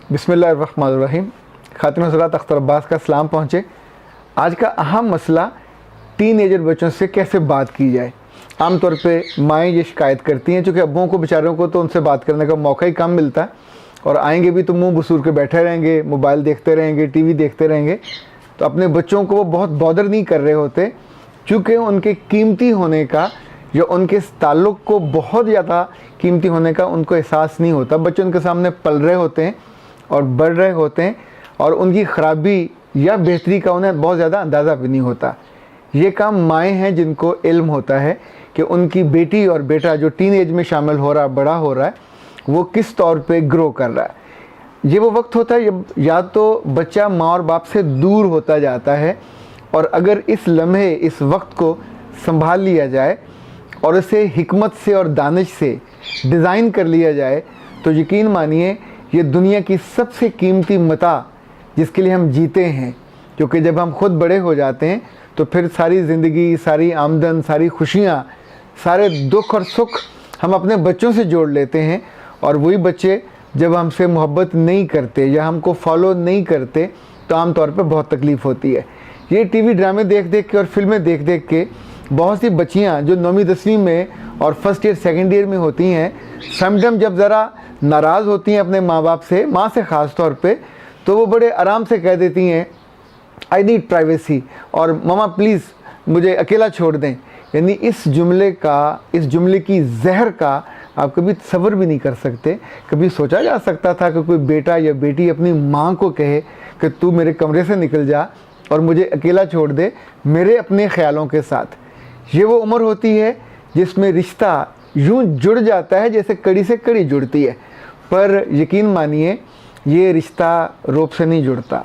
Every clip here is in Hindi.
बिस्मिल्लाहिर्रहमानिर्रहीम। खातिन हज़रात, अख्तर अब्बास का सलाम पहुँचे। आज का अहम मसला टीनेजर बच्चों से कैसे बात की जाए। आमतौर पे माएँ ये शिकायत करती हैं, चूँकि अब्बों को बेचारों को तो उनसे बात करने का मौका ही कम मिलता है और आएंगे भी तो मुंह बसूर के बैठे रहेंगे, मोबाइल देखते रहेंगे, टीवी देखते रहेंगे। तो अपने बच्चों को वो बहुत बॉदर नहीं कर रहे होते, चूँकि उनके कीमती होने का या उनके ताल्लुक़ को बहुत ज़्यादा कीमती होने का उनको एहसास नहीं होता। बच्चे उनके सामने पल रहे होते हैं और बढ़ रहे होते हैं और उनकी ख़राबी या बेहतरी का उन्हें बहुत ज़्यादा अंदाज़ा भी नहीं होता। ये काम माएँ हैं जिनको इल्म होता है कि उनकी बेटी और बेटा जो टीन एज में शामिल हो रहा है, बड़ा हो रहा है, वो किस तौर पे ग्रो कर रहा है। ये वो वक्त होता है जब या तो बच्चा माँ और बाप से दूर होता जाता है, और अगर इस लम्हे इस वक्त को संभाल लिया जाए और इसे हिकमत से और दानिश से डिज़ाइन कर लिया जाए तो यकीन मानिए ये दुनिया की सबसे कीमती मता जिसके लिए हम जीते हैं। क्योंकि जब हम खुद बड़े हो जाते हैं तो फिर सारी ज़िंदगी, सारी आमदन, सारी खुशियाँ, सारे दुख और सुख हम अपने बच्चों से जोड़ लेते हैं। और वही बच्चे जब हमसे मोहब्बत नहीं करते या हमको फॉलो नहीं करते तो आम तौर पर बहुत तकलीफ़ होती है। ये टीवी ड्रामे देख देख के और फिल्में देख देख के बहुत सी बच्चियाँ जो 9वीं 10वीं में और फर्स्ट ईयर सेकेंड ईयर में होती हैं, समटाइम जब ज़रा नाराज़ होती हैं अपने माँ बाप से, माँ से ख़ास तौर पे, तो वो बड़े आराम से कह देती हैं आई नीड प्राइवेसी और ममा प्लीज़ मुझे अकेला छोड़ दें। यानी इस जुमले की जहर का आप कभी तसव्वुर भी नहीं कर सकते। कभी सोचा जा सकता था कि कोई बेटा या बेटी अपनी माँ को कहे कि तू मेरे कमरे से निकल जा और मुझे अकेला छोड़ दे मेरे अपने ख्यालों के साथ। ये वो उम्र होती है जिसमें रिश्ता यूं जुड़ जाता है जैसे कड़ी से कड़ी जुड़ती है। पर यकीन मानिए ये रिश्ता रोब से नहीं जुड़ता।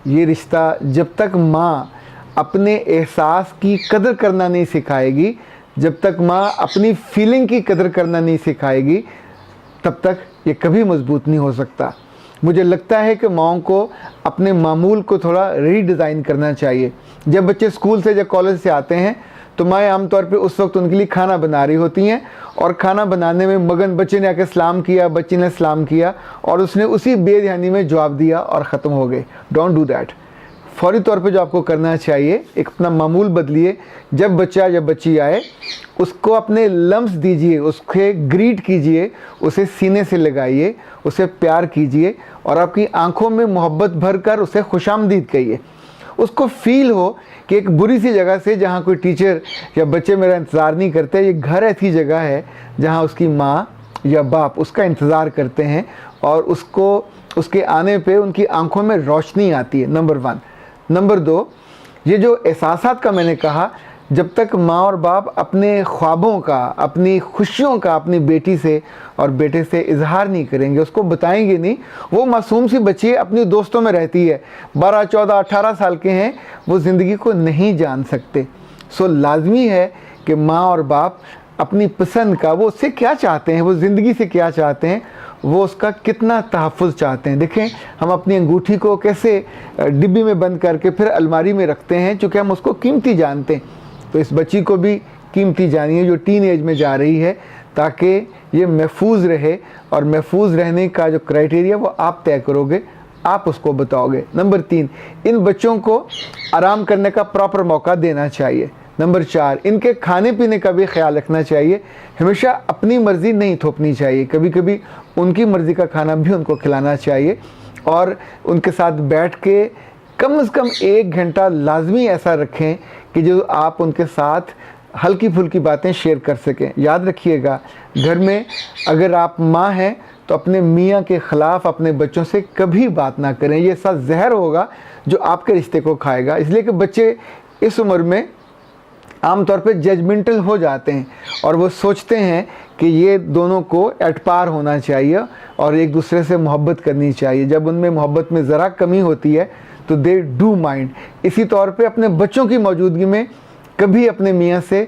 ये रिश्ता जब तक माँ अपने एहसास की कदर करना नहीं सिखाएगी, जब तक माँ अपनी फीलिंग की कदर करना नहीं सिखाएगी, तब तक ये कभी मजबूत नहीं हो सकता। मुझे लगता है कि माँओं को अपने मामूल को थोड़ा रीडिज़ाइन करना चाहिए। जब बच्चे स्कूल से या कॉलेज से आते हैं तो माएँ आमतौर पे उस वक्त उनके लिए खाना बना रही होती हैं और खाना बनाने में मगन, बच्चे ने आके सलाम किया, बच्ची ने सलाम किया और उसने उसी बेध्यानी में जवाब दिया और ख़त्म हो गए। Don't do that. फ़ौरी तौर पे जो आपको करना चाहिए, एक अपना मामूल बदलिए। जब बच्चा या बच्ची आए उसको अपने लम्स दीजिए, उसके ग्रीट कीजिए, उसे सीने से लगाइए, उसे प्यार कीजिए और आपकी आंखों में मोहब्बत भर कर उसे खुशामदीद कहिए। उसको फ़ील हो कि एक बुरी सी जगह से जहाँ कोई टीचर या बच्चे मेरा इंतज़ार नहीं करते, ये घर ऐसी जगह है जहाँ उसकी माँ या बाप उसका इंतज़ार करते हैं और उसको उसके आने पे उनकी आंखों में रोशनी आती है। नंबर 1। नंबर 2, ये जो एहसासात का मैंने कहा, जब तक माँ और बाप अपने ख्वाबों का, अपनी खुशियों का अपनी बेटी से और बेटे से इजहार नहीं करेंगे, उसको बताएंगे नहीं, वो मासूम सी बच्ची अपनी दोस्तों में रहती है, 12, 14, 18 साल के हैं, वो ज़िंदगी को नहीं जान सकते। सो लाजमी है कि माँ और बाप अपनी पसंद का, वो उससे क्या चाहते हैं, वो ज़िंदगी से क्या चाहते हैं, वो उसका कितना तहफ़्फ़ुज़ चाहते हैं। देखें हम अपनी अंगूठी को कैसे डिब्बी में बंद करके फिर अलमारी में रखते हैं, चूँकि हम उसको कीमती जानते हैं। तो इस बच्ची को भी कीमती जानिए जो टीन एज में जा रही है, ताकि ये महफूज रहे। और महफूज रहने का जो क्राइटेरिया वो आप तय करोगे, आप उसको बताओगे। नंबर 3, इन बच्चों को आराम करने का प्रॉपर मौका देना चाहिए। नंबर 4, इनके खाने पीने का भी ख्याल रखना चाहिए। हमेशा अपनी मर्ज़ी नहीं थोपनी चाहिए, कभी कभी उनकी मर्ज़ी का खाना भी उनको खिलाना चाहिए। और उनके साथ बैठ के कम से कम 1 घंटा लाजमी ऐसा रखें कि जो आप उनके साथ हल्की फुल्की बातें शेयर कर सकें। याद रखिएगा, घर में अगर आप माँ हैं तो अपने मियाँ के ख़िलाफ़ अपने बच्चों से कभी बात ना करें। ये ऐसा जहर होगा जो आपके रिश्ते को खाएगा। इसलिए कि बच्चे इस उम्र में आमतौर पे जजमेंटल हो जाते हैं और वो सोचते हैं कि ये दोनों को एट पार होना चाहिए और एक दूसरे से मोहब्बत करनी चाहिए। जब उनमें मोहब्बत में ज़रा कमी होती है तो दे डू माइंड। इसी तौर पे अपने बच्चों की मौजूदगी में कभी अपने मियाँ से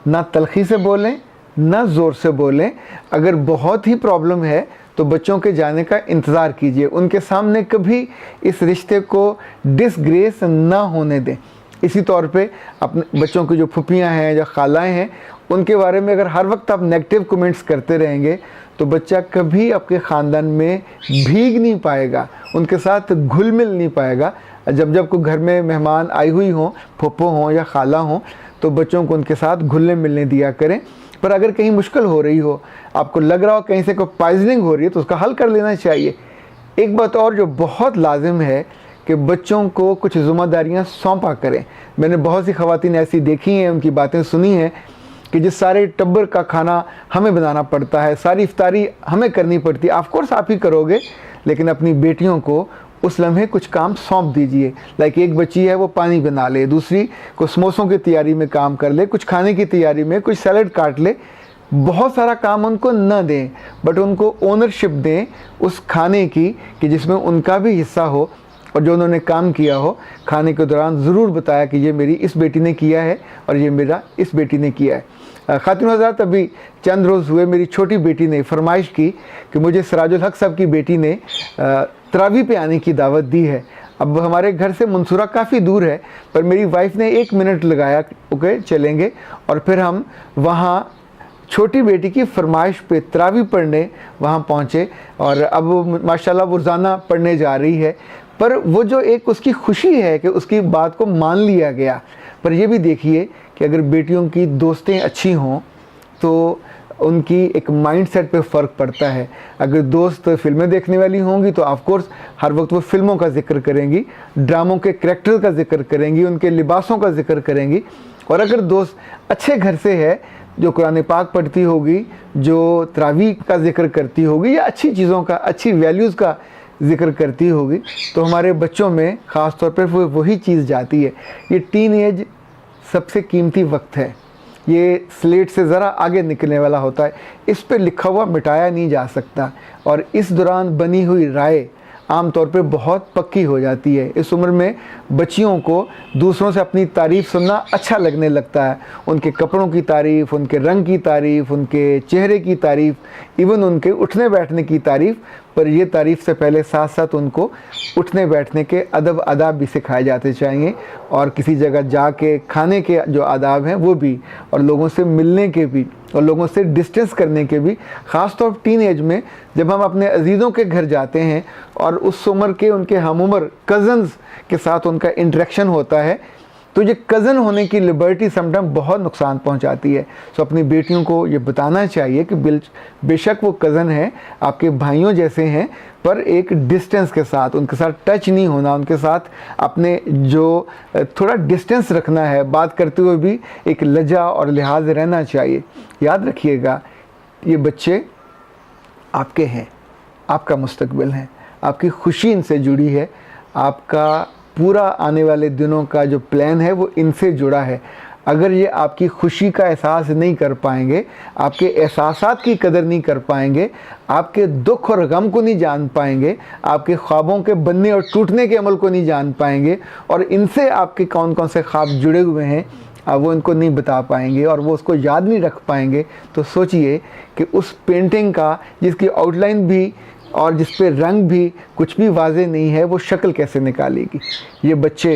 ना तलखी से बोलें, ना ज़ोर से बोलें। अगर बहुत ही प्रॉब्लम है तो बच्चों के जाने का इंतज़ार कीजिए। उनके सामने कभी इस रिश्ते को डिसग्रेस ना होने दें। इसी तौर पे अपने बच्चों की जो फुफियाँ हैं या खालाएँ हैं, उनके बारे में अगर हर वक्त आप नेगेटिव कमेंट्स करते रहेंगे तो बच्चा कभी आपके ख़ानदान में भीग नहीं पाएगा, उनके साथ घुल मिल नहीं पाएगा। जब जब कोई घर में मेहमान आई हुई हों, फूफो हों या खाला हों, तो बच्चों को उनके साथ घुलने मिलने दिया करें। पर अगर कहीं मुश्किल हो रही हो, आपको लग रहा हो कहीं से कोई पॉइजनिंग हो रही है, तो उसका हल कर लेना चाहिए। एक बात और जो बहुत लाजिम है कि बच्चों को कुछ ज़िम्मेदारियाँ सौंपा करें। मैंने बहुत सी ख़वातीन ऐसी देखी हैं, उनकी बातें सुनी हैं कि जिस सारे टब्बर का खाना हमें बनाना पड़ता है, सारी इफ्तारी हमें करनी पड़ती है। ऑफ कोर्स आप ही करोगे, लेकिन अपनी बेटियों को उस लम्हे कुछ काम सौंप दीजिए। लाइक एक बच्ची है वो पानी बना ले, दूसरी को समोसों की तैयारी में काम कर ले, कुछ खाने की तैयारी में कुछ सैलड काट ले। बहुत सारा काम उनको न दें, बट उनको ओनरशिप दें उस खाने की कि जिसमें उनका भी हिस्सा हो, और जो उन्होंने काम किया हो खाने के दौरान ज़रूर बताया कि ये मेरी इस बेटी ने किया है और ये मेरा इस बेटी ने किया है। ख़ातिन हज़रात, अभी चंद रोज़ हुए मेरी छोटी बेटी ने फरमाइश की कि मुझे सिराजुल हक साहब की बेटी ने तरावी पे आने की दावत दी है। अब हमारे घर से मंसूरा काफ़ी दूर है, पर मेरी वाइफ ने 1 मिनट लगाया, ओके चलेंगे, और फिर हम वहाँ छोटी बेटी की फरमाइश पे तरावी पढ़ने वहाँ पहुँचे। और अब माशाल्लाह वो रोज़ाना पढ़ने जा रही है। पर वो जो एक उसकी खुशी है कि उसकी बात को मान लिया गया। पर ये भी देखिए कि अगर बेटियों की दोस्तें अच्छी हों तो उनकी एक माइंडसेट पे फ़र्क पड़ता है। अगर दोस्त फिल्में देखने वाली होंगी तो ऑफ कोर्स हर वक्त वो फिल्मों का जिक्र करेंगी, ड्रामों के करैक्टर का जिक्र करेंगी, उनके लिबासों का जिक्र करेंगी। और अगर दोस्त अच्छे घर से है, जो कुरान पाक पढ़ती होगी, जो तरावी का जिक्र करती होगी, या अच्छी चीज़ों का, अच्छी वैल्यूज़ का जिक्र करती होगी, तो हमारे बच्चों में ख़ास तौर पर वही चीज़ जाती है। ये टीन एज सबसे कीमती वक्त है, ये स्लेट से ज़रा आगे निकलने वाला होता है। इस पे लिखा हुआ मिटाया नहीं जा सकता, और इस दौरान बनी हुई राय आम तौर पे बहुत पक्की हो जाती है। इस उम्र में बच्चियों को दूसरों से अपनी तारीफ़ सुनना अच्छा लगने लगता है। उनके कपड़ों की तारीफ़, उनके रंग की तारीफ़, उनके चेहरे की तारीफ़, इवन उनके उठने बैठने की तारीफ़। पर ये तारीफ़ से पहले साथ साथ उनको उठने बैठने के अदब आदाब भी सिखाए जाते चाहिए, और किसी जगह जाके खाने के जो आदाब हैं वो भी, और लोगों से मिलने के भी, और लोगों से डिस्टेंस करने के भी। ख़ास तौर टीन एज में जब हम अपने अजीज़ों के घर जाते हैं और उस उम्र के उनके हम उम्र कज़न्स के साथ उनका इंटरेक्शन होता है, तो ये कज़न होने की लिबर्टी समटाइम बहुत नुकसान पहुंचाती है। सो अपनी बेटियों को ये बताना चाहिए कि बेशक वो कज़न है, आपके भाइयों जैसे हैं, पर एक डिस्टेंस के साथ, उनके साथ टच नहीं होना, उनके साथ अपने जो थोड़ा डिस्टेंस रखना है, बात करते हुए भी एक लज्जा और लिहाज रहना चाहिए। याद रखिएगा, ये बच्चे आपके हैं, आपका मुस्तकबिल है, आपकी खुशी इनसे जुड़ी है, आपका पूरा आने वाले दिनों का जो प्लान है वो इनसे जुड़ा है। अगर ये आपकी खुशी का एहसास नहीं कर पाएंगे, आपके एहसासात की कदर नहीं कर पाएंगे, आपके दुख और गम को नहीं जान पाएंगे, आपके ख्वाबों के बनने और टूटने के अमल को नहीं जान पाएंगे, और इनसे आपके कौन कौन से ख्वाब जुड़े हुए हैं वो इनको नहीं बता पाएंगे, और वो उसको याद नहीं रख पाएंगे, तो सोचिए कि उस पेंटिंग का जिसकी आउटलाइन भी और जिस पे रंग भी कुछ भी वाज़े नहीं है, वो शक्ल कैसे निकालेगी। ये बच्चे,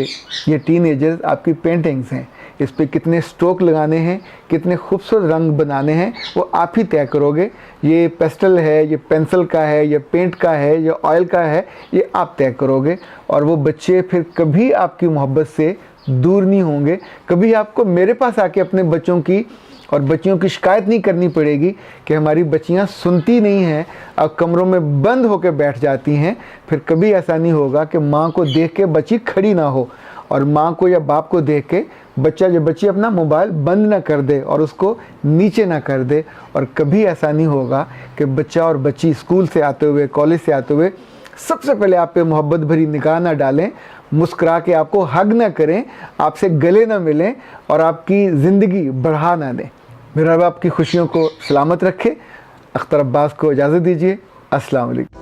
ये टीनेजर्स आपकी पेंटिंग्स हैं, इस पे कितने स्ट्रोक लगाने हैं, कितने खूबसूरत रंग बनाने हैं, वो आप ही तय करोगे। ये पेस्टल है, ये पेंसिल का है, ये पेंट का है, ये ऑयल का है, ये आप तय करोगे। और वो बच्चे फिर कभी आपकी मोहब्बत से दूर नहीं होंगे। कभी आपको मेरे पास आके अपने बच्चों की और बच्चियों की शिकायत नहीं करनी पड़ेगी कि हमारी बच्चियां सुनती नहीं हैं और कमरों में बंद होकर बैठ जाती हैं। फिर कभी ऐसा नहीं होगा कि माँ को देख के बच्ची खड़ी ना हो, और माँ को या बाप को देख के बच्ची अपना मोबाइल बंद ना कर दे और उसको नीचे ना कर दे। और कभी ऐसा नहीं होगा कि बच्चा और बच्ची स्कूल से आते हुए, कॉलेज से आते हुए सबसे पहले आप पे मोहब्बत भरी निगाह ना डालें, मुस्कुरा के आपको हग ना करें, आपसे गले ना मिलें और आपकी ज़िंदगी बढ़ा ना दें। मेरा रब आपकी खुशियों को सलामत रखे। अख्तर अब्बास को इजाज़त दीजिए। अस्सलाम वालेकुम।